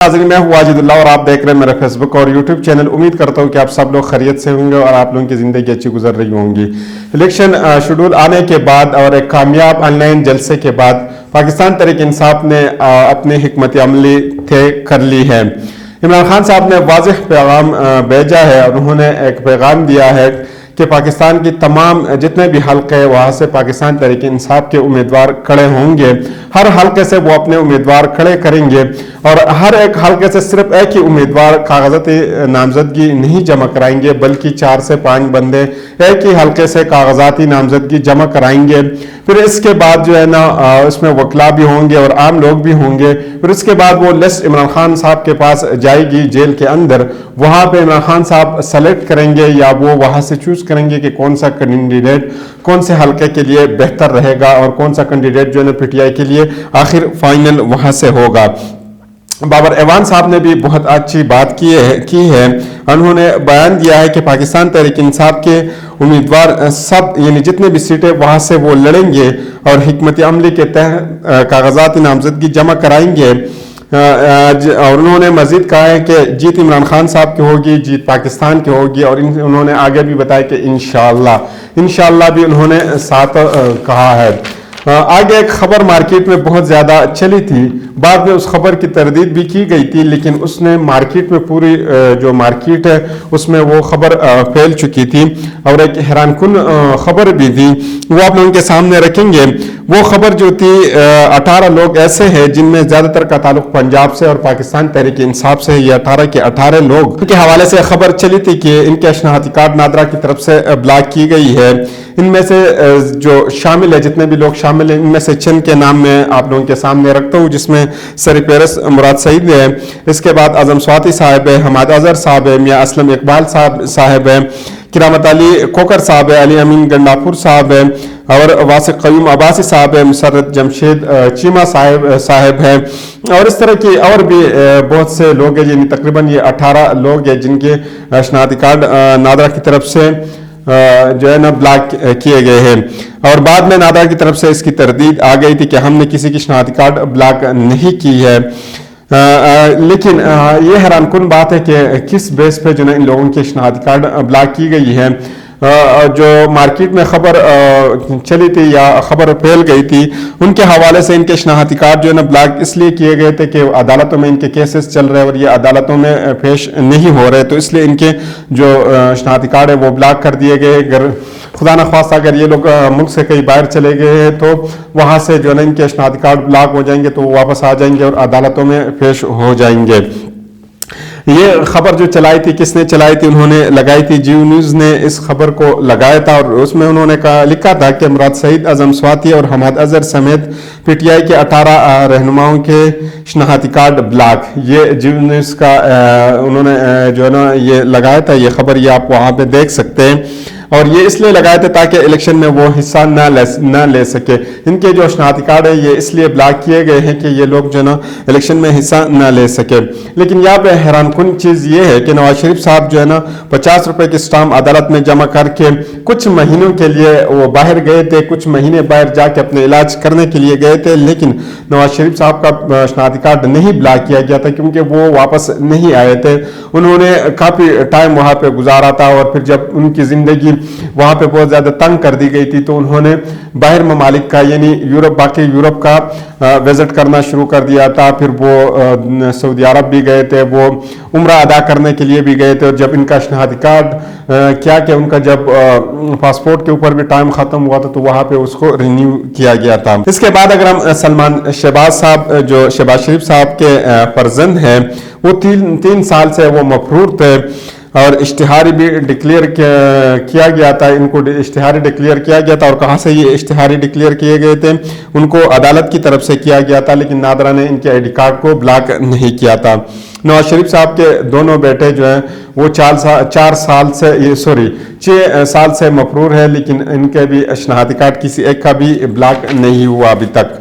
नाज़रीन, मैं हूँ वाजिदुल्लाह और आप देख रहे हैं मेरा फेसबुक और यूट्यूब चैनल। उम्मीद करता हूँ कि आप सब लोग खैरियत से होंगे और आप लोगों की ज़िंदगी अच्छी गुजर रही होंगी। इलेक्शन शेड्यूल आने के बाद और एक कामयाब ऑनलाइन जलसे के बाद पाकिस्तान तहरीक इंसाफ ने अपनी हिकमत अमली तय कर ली है। इमरान खान साहब ने वाज़ेह पैगाम भेजा है और उन्होंने एक पैगाम दिया है कि पाकिस्तान की तमाम जितने भी हल्के हैं वहाँ से पाकिस्तान तहरीक इंसाफ के उम्मीदवार खड़े होंगे। हर हल्के से वो अपने उम्मीदवार खड़े करेंगे और हर एक हल्के से सिर्फ एक ही उम्मीदवार कागजाती नामजदगी नहीं जमा कराएंगे, बल्कि 4 से 5 बंदे एक ही हल्के से कागजाती नामजदगी जमा कराएंगे। फिर इसके बाद जो है ना उसमें वकला भी होंगे और आम लोग भी होंगे। फिर उसके बाद वो लिस्ट इमरान खान साहब के पास जाएगी जेल के अंदर। वहाँ पे इमरान खान साहब सेलेक्ट करेंगे या वो वहाँ से चूज करेंगे कि कौन सा कैंडिडेट कौन से हल्के के लिए बेहतर रहेगा और कौन सा कैंडिडेट जो है पीटीआई के लिए आखिर फाइनल वहाँ से होगा। बाबर एवान साहब ने भी बहुत अच्छी बात की है। उन्होंने बयान दिया है कि पाकिस्तान तहरीक इंसाफ के उम्मीदवार सब यानी जितने भी सीटें वहाँ से वो लड़ेंगे और हिकमत अमली के तहत कागजाती नामजदगी जमा कराएंगे। और उन्होंने मजीद कहा है कि जीत इमरान खान साहब की होगी, जीत पाकिस्तान की होगी। और उन्होंने आगे भी बताया कि इंशाअल्लाह भी उन्होंने साथ कहा है। आगे एक खबर मार्केट में बहुत ज़्यादा चली थी, बाद में उस खबर की तरदीद भी की गई थी, लेकिन उसने मार्केट में पूरी जो मार्केट है उसमें वो खबर फैल चुकी थी और एक हैरानकुन खबर भी थी, वो आप लोगों के सामने रखेंगे। वो खबर जो थी 18 लोग ऐसे हैं जिनमें ज़्यादातर का ताल्लुक पंजाब से और पाकिस्तान तहरीक इंसाफ से। ये 18 के 18 लोग के हवाले से खबर चली थी कि इनके शनाख्ती कार्ड नादरा की तरफ से ब्लॉक की गई है। इनमें से जो शामिल है, जितने भी लोग शामिल हैं, इनमें से चंद के नाम मैं आप लोगों के सामने रखता हूँ, जिसमें सरपेरस मुराद सईद है, इसके बाद आजम स्वाति साहब है, हमाद अजहर साहब है, मियाँ असलम इकबाल साहब है, किरामत अली कोकर साहब है, अली अमीन गंडापुर साहब है और वासिक कयूम अब्बासी साहब है, मुसर्रत जमशेद चीमा साहब है और इस तरह की और भी बहुत से लोग हैं। यानी तकरीबन ये 18 लोग हैं जिनके शनाख्ती कार्ड नादरा की तरफ से जो है ना ब्लॉक किए गए हैं। और बाद में नादरा की तरफ से इसकी तरदीद आ गई थी कि हमने किसी की शनाख्ती कार्ड ब्लॉक नहीं की है। लेकिन ये हैरानकुन बात है कि किस बेस पे जो है इन लोगों की शनाख्ती कार्ड ब्लॉक की गई है। जो मार्केट में खबर चली थी या खबर फैल गई थी, उनके हवाले से इनके शनाख्ती कार्ड जो है ना ब्लॉक इसलिए किए गए थे कि अदालतों में इनके केसेस चल रहे हैं और ये अदालतों में पेश नहीं हो रहे, तो इसलिए इनके जो शनाख्ती कार्ड है वो ब्लॉक कर दिए गए। अगर खुदा न ख्वास्ता अगर ये लोग मुल्क से कहीं बाहर चले गए हैं तो वहाँ से जो है ना इनके शनाख्ती कार्ड ब्लॉक हो जाएंगे, तो वो वापस आ जाएंगे और अदालतों में पेश हो जाएंगे। ये खबर जो चलाई थी, किसने चलाई थी? उन्होंने लगाई थी, जियो न्यूज़ ने इस खबर को लगाया था और उसमें उन्होंने लिखा था कि मुराद सईद, आजम स्वाति और हमाद अजहर समेत पीटीआई के 18 रहनुमाओं के शनाख्ती कार्ड ब्लॉक। ये जियो न्यूज़ का उन्होंने जो है ना ये लगाया था, ये खबर, ये आप वहाँ पे देख सकते हैं। और ये इसलिए लगाए थे ताकि इलेक्शन में वो हिस्सा न ले सके। इनके जो शनाख्ती कार्ड है ये इसलिए ब्लॉक किए गए हैं कि ये लोग जो ना इलेक्शन में हिस्सा न ले सके। लेकिन यहाँ पे हैरानकुन चीज़ ये है कि नवाज शरीफ साहब जो है ना 50 रुपए की स्टाम्प अदालत में जमा करके कुछ महीनों के लिए वो बाहर गए थे, कुछ महीने बाहर जाके अपने इलाज करने के लिए गए थे, लेकिन नवाज शरीफ साहब का शनाख्ती कार्ड नहीं ब्लॉक किया गया था क्योंकि वो वापस नहीं आए थे। उन्होंने काफ़ी टाइम वहाँ पे गुजारा था और फिर जब उनकी ज़िंदगी वहाँ पे बहुत ज़्यादा तंग कर दी गई थी तो उन्होंने बाहर ममालिक का यानी बाकी यूरोप का विजिट करना शुरू कर दिया था। फिर वो सऊदी अरब भी गए थे, वो उम्रा अदा करने के लिए भी गए थे। और जब इनका शनाख्ती कार्ड क्या कि उनका जब पासपोर्ट के ऊपर भी टाइम ख़त्म हुआ था तो वहाँ पे उसको रिन्यू किया गया था। इसके बाद अगर हम सलमान शहबाज साहब, जो शहबाज शरीफ साहब के फर्जंद हैं, वो 3 साल से वो मफरूर थे और इश्तिहारी भी डिक्लेयर किया गया था, इनको इश्तिहारी डिक्लेयर किया गया था। और कहाँ से ये इश्तिहारी डिक्लेयर किए गए थे? उनको अदालत की तरफ से किया गया था, लेकिन नादरा ने इनके आईडी कार्ड को ब्लॉक नहीं किया था। नवाज शरीफ साहब के दोनों बेटे जो हैं वो 6 साल से मफरूर है, लेकिन इनके भी शनाख्ती कार्ड किसी एक का भी ब्लॉक नहीं हुआ अभी तक।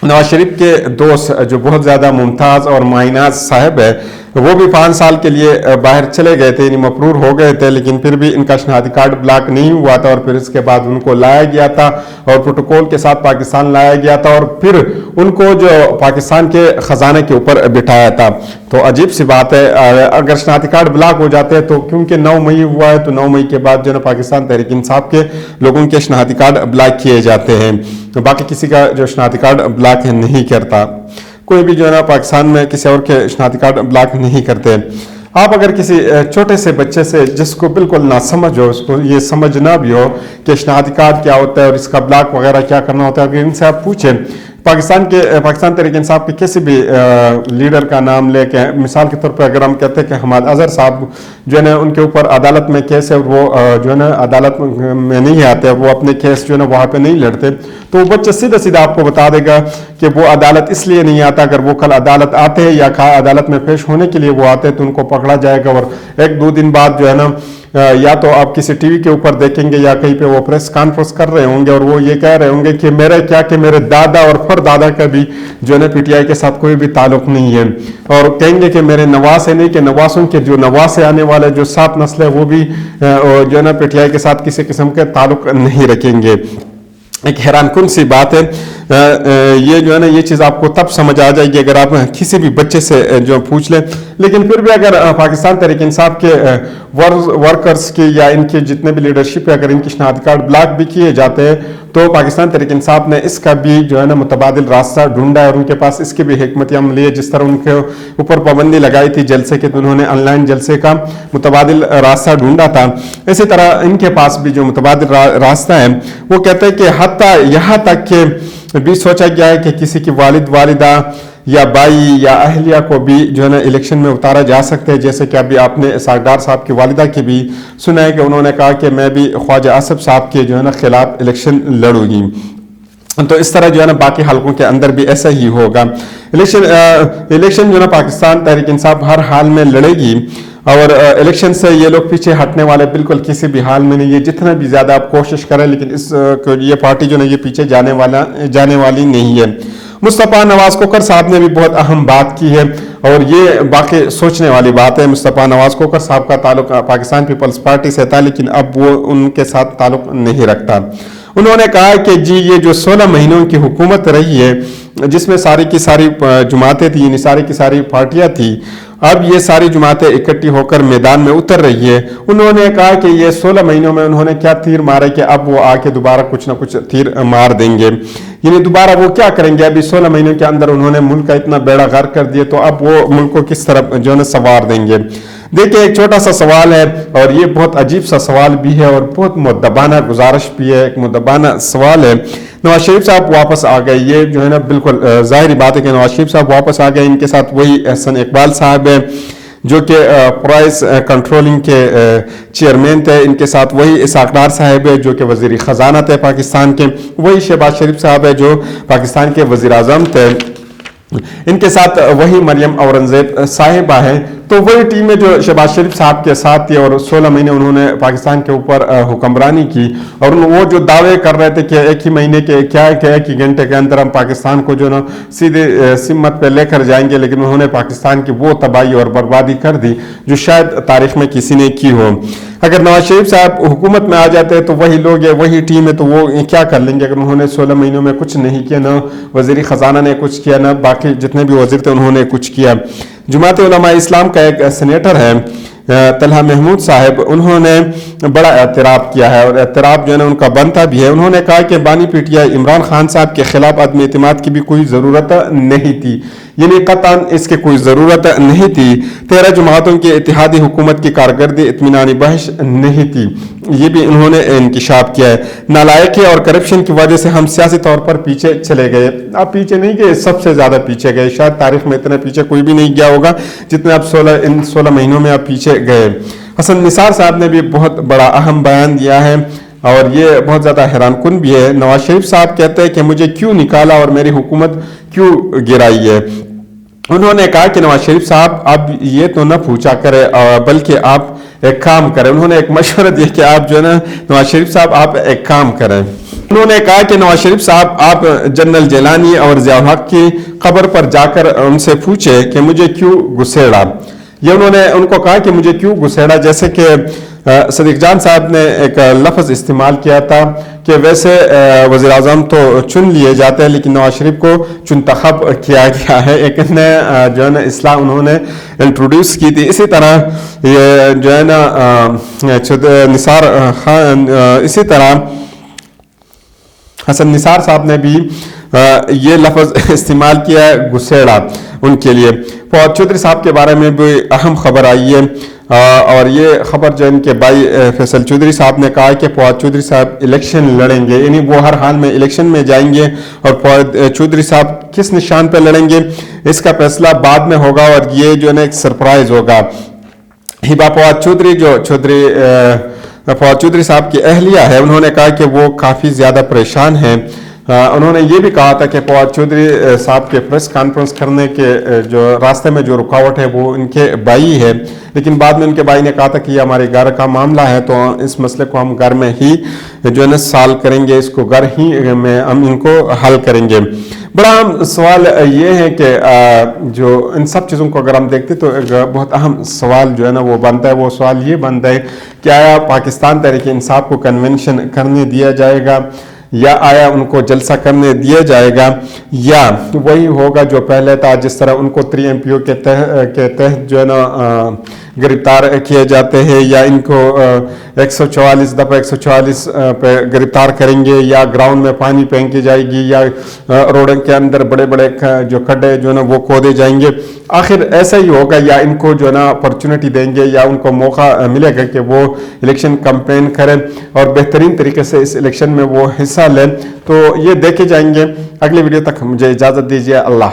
नवाज शरीफ के दोस्त जो बहुत ज़्यादा मुमताज़ और माइनाज साहब है, वो भी 5 साल के लिए बाहर चले गए थे, यानी मफरूर हो गए थे, लेकिन फिर भी इनका शनाख्ती कार्ड ब्लॉक नहीं हुआ था और फिर इसके बाद उनको लाया गया था और प्रोटोकॉल के साथ पाकिस्तान लाया गया था और फिर उनको जो पाकिस्तान के खजाने के ऊपर बिठाया था। तो अजीब सी बात है, अगर शनाख्ती कार्ड ब्लॉक हो जाते हैं तो क्योंकि 9 मई हुआ है तो 9 मई के बाद जो है पाकिस्तान तहरीक इंसाफ के लोगों के शनाख्ती कार्ड ब्लॉक किए जाते हैं, तो बाकी किसी का जो शनाख्ती कार्ड ब्लॉक नहीं करता, कोई भी जो है ना पाकिस्तान में किसी और के शनाख्ती कार्ड ब्लॉक नहीं करते। आप अगर किसी छोटे से बच्चे से जिसको बिल्कुल ना समझ हो, उसको ये समझना भी हो कि शनाख्ती कार्ड क्या होता है और इसका ब्लॉक वगैरह क्या करना होता है, अगर इनसे आप पूछें पाकिस्तान तहरीक इंसाफ के किसी भी लीडर का नाम लेके, मिसाल के तौर पर अगर हम कहते हैं कि हमाद अजहर साहब जो है ना उनके ऊपर अदालत में केस है, वो जो है ना अदालत में नहीं आते, वो अपने केस जो है ना वहाँ पे नहीं लड़ते, तो वो बच्चा सीधा सीधा आपको बता देगा कि वो अदालत इसलिए नहीं आता, अगर वो कल अदालत आते हैं या अदालत में पेश होने के लिए वो आते हैं तो उनको पकड़ा जाएगा और 1-2 दिन बाद जो है ना या तो आप किसी टीवी के ऊपर देखेंगे या कहीं पे वो प्रेस कॉन्फ्रेंस कर रहे होंगे और वो ये कह रहे होंगे कि मेरे क्या कि मेरे दादा और परदादा का भी जो है ना पीटीआई के साथ कोई भी ताल्लुक नहीं है, और कहेंगे कि मेरे नवासे नहीं कि नवासों के जो नवासे आने वाले जो 7 नस्ल है वो भी जो है ना पीटीआई के साथ किसी किस्म के ताल्लुक नहीं रखेंगे। एक हैरानकुन सी बात है, ये जो है ना ये चीज़ आपको तब समझ आ जाएगी अगर आप किसी भी बच्चे से जो पूछ लें। लेकिन फिर भी अगर पाकिस्तान तहरीक इंसाफ के वर्कर्स की या इनके जितने भी लीडरशिप है, अगर इनकी शनाख्ती कार्ड ब्लॉक भी किए जाते हैं तो पाकिस्तान तहरीक इंसाफ ने इसका भी जो है ना मुतबादिल रास्ता ढूंढा है और उनके पास इसकी भी हिकमत अमली है। जिस तरह उनके ऊपर पाबंदी लगाई थी जलसे के, तो उन्होंने ऑनलाइन जलसे का मुतबादिल रास्ता ढूंढा था, इसी तरह इनके पास भी जो मुतबादिल रास्ता है वो कहते हैं कि हत्ता यहाँ तक के भी सोचा गया है कि किसी की वालिदा या बाई या अहलिया को भी जो है ना इलेक्शन में उतारा जा सकता है, जैसे कि अभी आपने सागडार साहब की वालिदा की भी सुना है कि उन्होंने कहा कि मैं भी ख्वाजा आसिफ साहब के जो है ना खिलाफ इलेक्शन लड़ूंगी। तो इस तरह जो है ना बाकी हलकों के अंदर भी ऐसा ही होगा। इलेक्शन जो है ना पाकिस्तान तहरीक इंसाफ हर हाल में लड़ेगी और इलेक्शन से ये लोग पीछे हटने वाले बिल्कुल किसी भी हाल में नहीं है, जितना भी ज़्यादा आप कोशिश करें, लेकिन ये पार्टी जो है ये पीछे जाने वाली नहीं है। मुस्तफ़ा नवाज कोकर साहब ने भी बहुत अहम बात की है और ये बाकी सोचने वाली बात है। मुस्तफ़ा नवाज कोकर साहब का ताल्लुक पाकिस्तान पीपल्स पार्टी से था, लेकिन अब वो उनके साथ ताल्लुक नहीं रखता। उन्होंने कहा कि जी ये जो 16 महीनों की हुकूमत रही है जिसमें सारी की सारी जमातें थी, यानी सारी की सारी पार्टियां थी, अब ये सारी जमातें इकट्ठी होकर मैदान में उतर रही है। उन्होंने कहा कि ये 16 महीनों में उन्होंने क्या तीर मारे कि अब वो आके दोबारा कुछ ना कुछ तीर मार देंगे, यानी दोबारा वो क्या करेंगे। अभी 16 महीनों के अंदर उन्होंने मुल्क का इतना बेड़ा गर्क कर दिया, तो अब वो मुल्क को किस तरफ जो है सवार देंगे। देखिए एक छोटा सा सवाल है और ये बहुत अजीब सा सवाल भी है और बहुत मुद्दबाना गुजारिश भी है, एक मुद्दबाना सवाल है। नवाज शरीफ साहब वापस आ गए, ये जो है ना बिल्कुल जाहिर बात है कि नवाज शरीफ साहब वापस आ गए। इनके साथ वही एहसन इकबाल साहब है जो कि प्राइस कंट्रोलिंग के चेयरमैन थे, इनके साथ वही इसाक डार साहब है जो कि वजीर खजाना थे पाकिस्तान के, वही शहबाज शरीफ साहब है जो पाकिस्तान के वजीर आजम थे, इनके साथ वही मरियम औरंगजेब साहिबा है। तो वही टीम है जो शहबाज शरीफ साहब के साथ थी और 16 महीने उन्होंने पाकिस्तान के ऊपर हुक्मरानी की और वो जो दावे कर रहे थे कि एक ही महीने के एक ही घंटे के अंदर हम पाकिस्तान को जो ना सीधे सिमत पे लेकर जाएंगे, लेकिन उन्होंने पाकिस्तान की वो तबाही और बर्बादी कर दी जो शायद तारीख में किसी ने की हो। अगर नवाज शरीफ साहब हुकूमत में आ जाते हैं तो वही लोग है, वही टीम है, तो वो क्या कर लेंगे। अगर उन्होंने 16 महीनों में कुछ नहीं किया, ना वजीर खजाना ने कुछ किया, ना बाकी जितने भी वजीर थे उन्होंने कुछ किया। जमात उलमा इस्लाम का एक सेनेटर है तलहा महमूद साहब, उन्होंने बड़ा एतराफ़ किया है और एतराफ़ जो है ना उनका बनता भी है। उन्होंने कहा कि बानी पीटीआई इमरान खान साहब के खिलाफ आदमी एतमाद की भी कोई ज़रूरत नहीं थी, यानी कतन इसकी कोई ज़रूरत नहीं थी। 13 जमातों की इत्तेहादी हुकूमत की कारकर्दगी इत्मीनानी बख्श नहीं थी, ये भी उन्होंने इंकिशाफ किया है। नालायकी और करप्शन की वजह से हम सियासी तौर पर पीछे चले गए। आप पीछे नहीं गए, सबसे ज़्यादा पीछे गए, शायद तारीख में इतने पीछे कोई भी नहीं गया होगा जितने आप 16 महीनों में आप पीछे गए। हसन निसार साहब ने भी बहुत बड़ा अहम बयान दिया है और ये बहुत ज़्यादा हैरानकुन भी है। नवाज शरीफ साहब कहते हैं कि मुझे क्यों निकाला और मेरी हुकूमत क्यों गिराई है। उन्होंने कहा कि नवाज शरीफ साहब अब ये तो न पूछा करें बल्कि आप एक काम करें। उन्होंने एक मशवरा दिया कि आप जो है ना नवाज शरीफ साहब आप एक काम करें। उन्होंने कहा कि नवाज शरीफ साहब आप जनरल जिलानी और ज़िया उल हक की कब्र पर जाकर उनसे पूछे कि मुझे क्यों घुसेड़ा। ये उन्होंने उनको कहा कि मुझे क्यों घुसेड़ा, जैसे कि सदीक जान साहब ने एक लफ्ज़ इस्तेमाल किया था कि वैसे वज़ीर आज़म तो चुन लिए जाते हैं लेकिन नवाज शरीफ को चुनतखब किया गया है। एक ने जो है ना इस्लाह उन्होंने इंट्रोड्यूस की थी। इसी तरह ये जो है ना निसार खान, इसी तरह हसन निसार साहब ने भी ये लफ्ज़ इस्तेमाल किया है घुसेड़ा उनके लिए। फवाद चौधरी साहब के बारे में भी अहम खबर आई है और ये खबर जो इनके भाई फैसल चौधरी साहब ने कहा कि फवाद चौधरी साहब इलेक्शन लड़ेंगे, यानी वो हर हाल में इलेक्शन में जाएंगे। और फवाद चौधरी साहब किस निशान पर लड़ेंगे इसका फैसला बाद में होगा और ये जो है ना एक सरप्राइज होगा। हिबा फवाद चौधरी जो फवाद चौधरी साहब की अहलिया है, उन्होंने कहा कि वो काफ़ी ज़्यादा परेशान हैं। उन्होंने ये भी कहा था कि फवाद चौधरी साहब के प्रेस कॉन्फ्रेंस करने के जो रास्ते में जो रुकावट है वो इनके भाई है, लेकिन बाद में उनके भाई ने कहा था कि ये हमारे घर का मामला है तो इस मसले को हम घर में ही जो है ना सॉल्व करेंगे, इसको घर ही में हम इनको हल करेंंगे। बड़ा सवाल ये है कि जो इन सब चीज़ों को अगर हम देखते तो एक बहुत अहम सवाल जो है ना वो बनता है। वो सवाल ये बनता है कि आया पाकिस्तान तहरीक इंसाफ को कन्वेंशन करने दिया जाएगा या आया उनको जलसा करने दिया जाएगा, या वही होगा जो पहले था, जिस तरह उनको 3 MPO के तहत जो है ना गिरफ्तार किए जाते हैं, या इनको 144 दफ़ा 144 पे गिरफ्तार करेंगे, या ग्राउंड में पानी फेंकी जाएगी, या रोडों के अंदर बड़े बड़े जो खड्डे जो है ना वो खोदे जाएंगे। आखिर ऐसा ही होगा या इनको जो है ना अपॉर्चुनिटी देंगे या उनको मौका मिलेगा कि वो इलेक्शन कैंपेन करें और बेहतरीन तरीके से इस इलेक्शन में वो हिस्सा लें। तो ये देखे जाएंगे। अगले वीडियो तक मुझे इजाज़त दीजिए। अल्लाह।